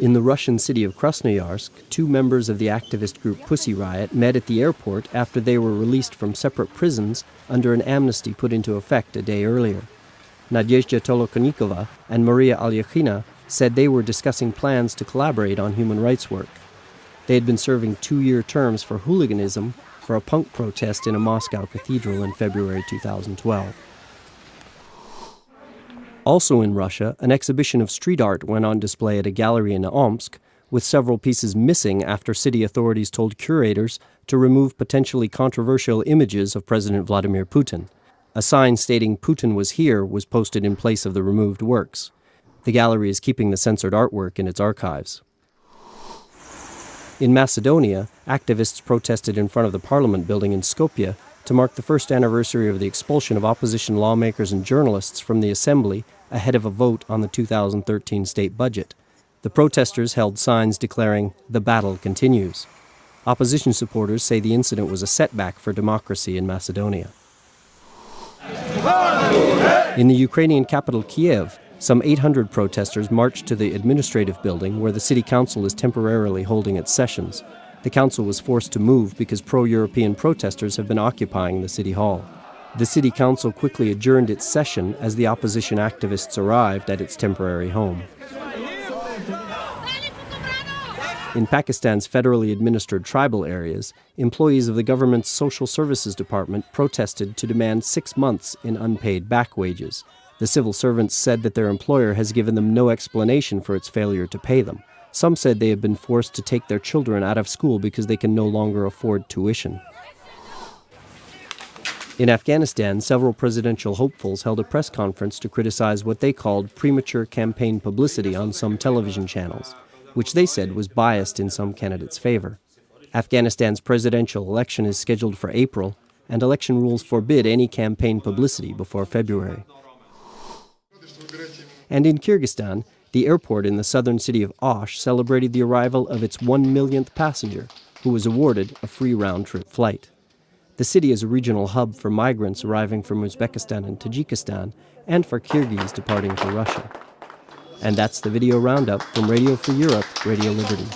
In the Russian city of Krasnoyarsk, 2 members of the activist group Pussy Riot met at the airport after they were released from separate prisons under an amnesty put into effect a day earlier. Nadezhda Tolokonnikova and Maria Alyakhina said they were discussing plans to collaborate on human rights work. They had been serving 2-year terms for hooliganism for a punk protest in a Moscow cathedral in February 2012. Also in Russia, an exhibition of street art went on display at a gallery in Omsk, with several pieces missing after city authorities told curators to remove potentially controversial images of President Vladimir Putin. A sign stating Putin was here was posted in place of the removed works. The gallery is keeping the censored artwork in its archives. In Macedonia, activists protested in front of the parliament building in Skopje to mark the first anniversary of the expulsion of opposition lawmakers and journalists from the assembly ahead of a vote on the 2013 state budget. The protesters held signs declaring, "The battle continues." Opposition supporters say the incident was a setback for democracy in Macedonia. In the Ukrainian capital Kiev, some 800 protesters marched to the administrative building where the city council is temporarily holding its sessions. The council was forced to move because pro-European protesters have been occupying the city hall. The city council quickly adjourned its session as the opposition activists arrived at its temporary home. In Pakistan's federally administered tribal areas, employees of the government's social services department protested to demand 6 months in unpaid back wages. The civil servants said that their employer has given them no explanation for its failure to pay them. Some said they have been forced to take their children out of school because they can no longer afford tuition. In Afghanistan, several presidential hopefuls held a press conference to criticize what they called premature campaign publicity on some television channels, which they said was biased in some candidates' favor. Afghanistan's presidential election is scheduled for April, and election rules forbid any campaign publicity before February. And in Kyrgyzstan, the airport in the southern city of Osh celebrated the arrival of its 1 millionth passenger, who was awarded a free round-trip flight. The city is a regional hub for migrants arriving from Uzbekistan and Tajikistan, and for Kyrgyz departing for Russia. And that's the video roundup from Radio Free Europe, Radio Liberty.